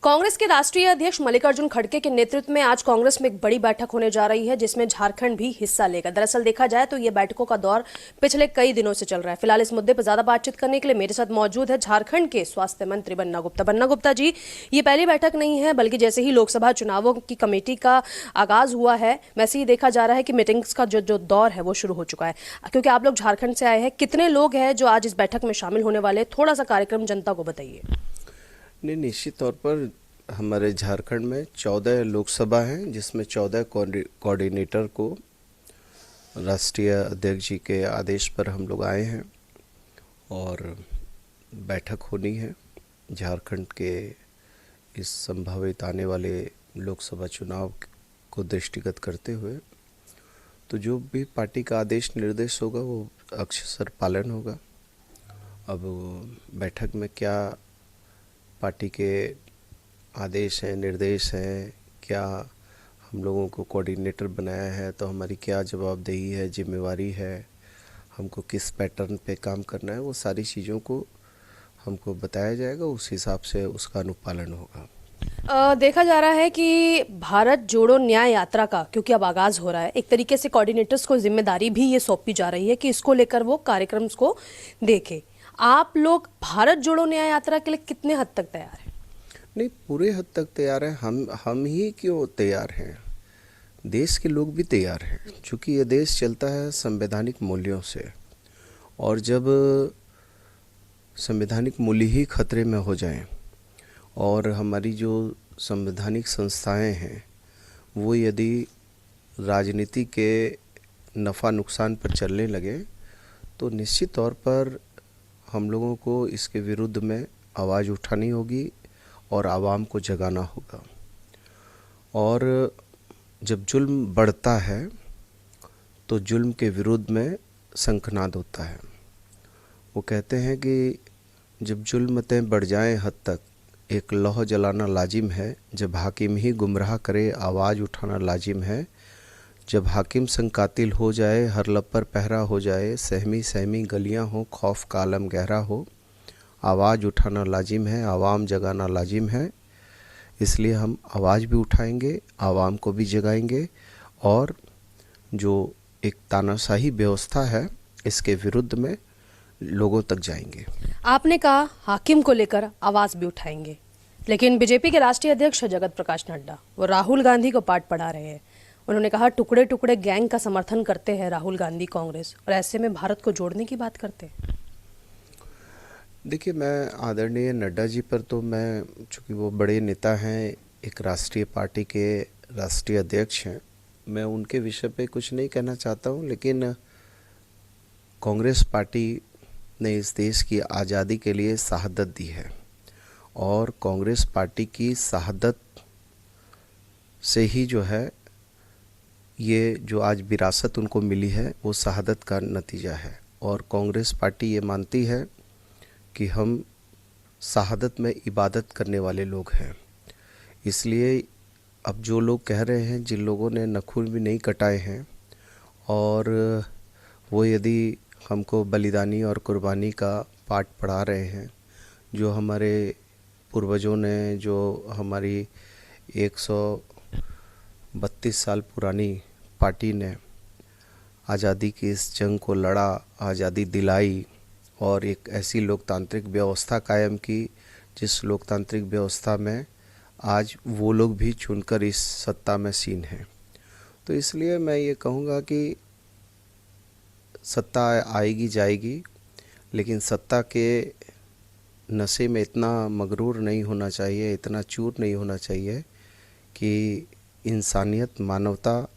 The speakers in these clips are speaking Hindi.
कांग्रेस के राष्ट्रीय अध्यक्ष मल्लिकार्जुन खड़गे के नेतृत्व में आज कांग्रेस में एक बड़ी बैठक होने जा रही है, जिसमें झारखंड भी हिस्सा लेगा। दरअसल देखा जाए तो ये बैठकों का दौर पिछले कई दिनों से चल रहा है। फिलहाल इस मुद्दे पर ज्यादा बातचीत करने के लिए मेरे साथ मौजूद है झारखंड के स्वास्थ्य मंत्री बन्ना गुप्ता। बन्ना गुप्ता जी, ये पहली बैठक नहीं है, बल्कि जैसे ही लोकसभा चुनावों की कमेटी का आगाज हुआ है, वैसे ही देखा जा रहा है कि मीटिंग्स का जो दौर है वो शुरू हो चुका है। क्योंकि आप लोग झारखंड से आए हैं, कितने लोग हैं जो आज इस बैठक में शामिल होने वाले, थोड़ा सा कार्यक्रम जनता को बताइए। नहीं, निश्चित तौर पर हमारे झारखंड में 14 लोकसभा हैं, जिसमें 14 कोऑर्डिनेटर को राष्ट्रीय अध्यक्ष जी के आदेश पर हम लोग आए हैं और बैठक होनी है झारखंड के इस संभावित आने वाले लोकसभा चुनाव को दृष्टिगत करते हुए। तो जो भी पार्टी का आदेश निर्देश होगा वो अक्षरशः पालन होगा। अब बैठक में क्या पार्टी के आदेश हैं, निर्देश हैं, क्या हम लोगों को कोऑर्डिनेटर बनाया है तो हमारी क्या जवाबदेही है, जिम्मेवारी है, हमको किस पैटर्न पे काम करना है, वो सारी चीज़ों को हमको बताया जाएगा। उस हिसाब से उसका अनुपालन होगा। देखा जा रहा है कि भारत जोड़ो न्याय यात्रा का क्योंकि अब आगाज हो रहा है, एक तरीके से कोऑर्डिनेटर्स को जिम्मेदारी भी ये सौंपी जा रही है कि इसको लेकर वो कार्यक्रम को देखे। आप लोग भारत जोड़ो न्याय यात्रा के लिए कितने हद तक तैयार हैं? नहीं, पूरे हद तक तैयार है। हम ही क्यों तैयार हैं, देश के लोग भी तैयार हैं, क्योंकि ये देश चलता है संवैधानिक मूल्यों से। और जब संवैधानिक मूल्य ही खतरे में हो जाएं और हमारी जो संवैधानिक संस्थाएं हैं वो यदि राजनीति के नफ़ा नुकसान पर चलने लगे तो निश्चित तौर पर हम लोगों को इसके विरुद्ध में आवाज़ उठानी होगी और आवाम को जगाना होगा। और जब जुल्म बढ़ता है तो जुल्म के विरुद्ध में शंखनाद होता है। वो कहते हैं कि जब जुल्मतें बढ़ जाएं हद तक एक लौह जलाना लाजिम है, जब हाकिम ही गुमराह करे आवाज़ उठाना लाजिम है, जब हाकिम संग कातिल हो जाए हर लब पर पहरा हो जाए, सहमी सहमी गलियां हो खौफ का आलम गहरा हो, आवाज़ उठाना लाजिम है, आवाम जगाना लाजिम है। इसलिए हम आवाज़ भी उठाएंगे, आवाम को भी जगाएंगे और जो एक तानाशाही व्यवस्था है इसके विरुद्ध में लोगों तक जाएंगे। आपने कहा हाकिम को लेकर आवाज भी उठाएंगे, लेकिन बीजेपी के राष्ट्रीय अध्यक्ष जगत प्रकाश नड्डा वो राहुल गांधी को पाठ पढ़ा रहे हैं। उन्होंने कहा टुकड़े टुकड़े गैंग का समर्थन करते हैं राहुल गांधी कांग्रेस, और ऐसे में भारत को जोड़ने की बात करते हैं। देखिए, मैं आदरणीय नड्डा जी पर तो मैं, चूँकि वो बड़े नेता हैं, एक राष्ट्रीय पार्टी के राष्ट्रीय अध्यक्ष हैं, मैं उनके विषय पे कुछ नहीं कहना चाहता हूँ। लेकिन कांग्रेस पार्टी ने इस देश की आज़ादी के लिए शहादत दी है और कांग्रेस पार्टी की शहादत से ही जो है ये जो आज विरासत उनको मिली है वो शहादत का नतीजा है। और कांग्रेस पार्टी ये मानती है कि हम शहादत में इबादत करने वाले लोग हैं। इसलिए अब जो लोग कह रहे हैं, जिन लोगों ने नखून भी नहीं कटाए हैं और वो यदि हमको बलिदानी और कुर्बानी का पाठ पढ़ा रहे हैं, जो हमारे पूर्वजों ने, जो हमारी 132 साल पुरानी पार्टी ने आज़ादी की इस जंग को लड़ा, आज़ादी दिलाई और एक ऐसी लोकतांत्रिक व्यवस्था कायम की जिस लोकतांत्रिक व्यवस्था में आज वो लोग भी चुनकर इस सत्ता में सीन हैं। तो इसलिए मैं ये कहूँगा कि सत्ता आएगी जाएगी, लेकिन सत्ता के नशे में इतना मगरूर नहीं होना चाहिए, इतना चूर नहीं होना चाहिए कि इंसानियत, मानवता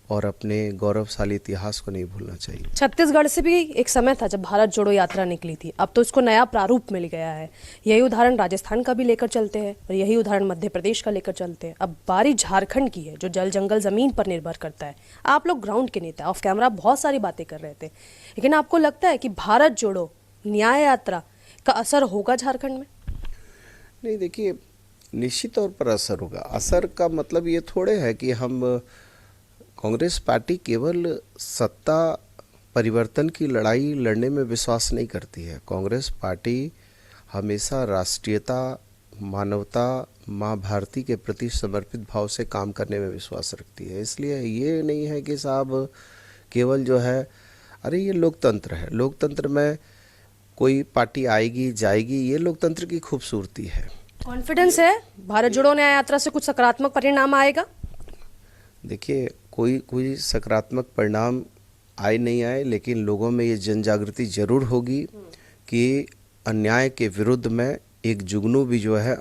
और अपने गौरवशाली इतिहास को नहीं भूलना चाहिए। छत्तीसगढ़ से भी एक समय था जब भारत जोड़ो यात्रा निकली थी, अब तो इसको नया प्रारूप मिल गया है। यही उदाहरण राजस्थान का भी लेकर चलते हैं और यही उदाहरण मध्य प्रदेश का लेकर चलते हैं। अब बारी झारखंड की है, जो जल जंगल जमीन पर निर्भर करता है। आप लोग ग्राउंड के नेता, ऑफ कैमरा बहुत सारी बातें कर रहे थे, लेकिन आपको लगता है कि भारत जोड़ो न्याय यात्रा का असर होगा झारखंड में? नहीं, देखिए, निश्चित तौर पर असर होगा। असर का मतलब ये थोड़े है कि हम कांग्रेस पार्टी केवल सत्ता परिवर्तन की लड़ाई लड़ने में विश्वास नहीं करती है। कांग्रेस पार्टी हमेशा राष्ट्रीयता, मानवता, माँ भारती के प्रति समर्पित भाव से काम करने में विश्वास रखती है। इसलिए ये नहीं है कि साहब केवल जो है, अरे ये लोकतंत्र है, लोकतंत्र में कोई पार्टी आएगी जाएगी, ये लोकतंत्र की खूबसूरती है। कॉन्फिडेंस है भारत जोड़ो न्याय यात्रा से कुछ सकारात्मक परिणाम आएगा? देखिए, कोई सकारात्मक परिणाम आए नहीं आए, लेकिन लोगों में ये जन जागृति जरूर होगी कि अन्याय के विरुद्ध में एक जुगनू भी जो है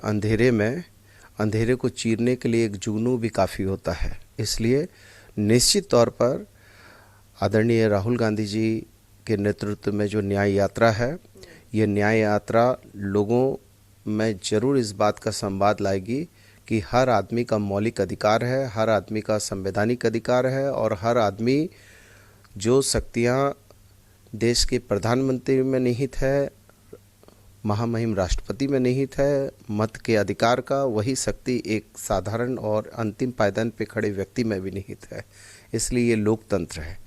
अंधेरे को चीरने के लिए एक जुगनू भी काफ़ी होता है। इसलिए निश्चित तौर पर आदरणीय राहुल गांधी जी के नेतृत्व में जो न्याय यात्रा है, ये न्याय यात्रा लोगों में ज़रूर इस बात का संवाद लाएगी कि हर आदमी का मौलिक अधिकार है, हर आदमी का संवैधानिक अधिकार है, और हर आदमी जो शक्तियाँ देश के प्रधानमंत्री में निहित है, महामहिम राष्ट्रपति में निहित है, मत के अधिकार का, वही शक्ति एक साधारण और अंतिम पायदान पे खड़े व्यक्ति में भी निहित है। इसलिए ये लोकतंत्र है,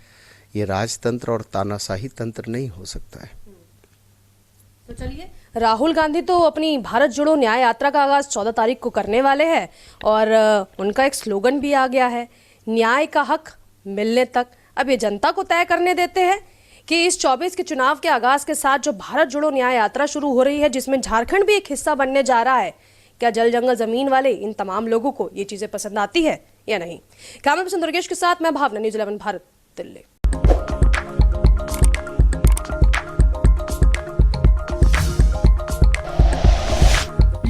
ये राजतंत्र और तानाशाही तंत्र नहीं हो सकता है। तो चलिए, राहुल गांधी तो अपनी भारत जोड़ो न्याय यात्रा का आगाज 14 तारीख को करने वाले हैं, और उनका एक स्लोगन भी आ गया है, न्याय का हक मिलने तक। अब ये जनता को तय करने देते हैं कि इस 24 के चुनाव के आगाज के साथ जो भारत जोड़ो न्याय यात्रा शुरू हो रही है, जिसमें झारखंड भी एक हिस्सा बनने जा रहा है, क्या जल जंगल जमीन वाले इन तमाम लोगों को ये चीजें पसंद आती है या नहीं? कैमरा पर्सन दुर्गेश के साथ मैं Bhavna, news 11 Bharat, Delhi.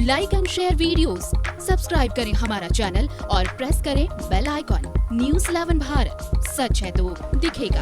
Like and share videos, subscribe करें हमारा चैनल और प्रेस करें बेल आइकॉन। न्यूज़ 11 भारत, सच है तो दिखेगा।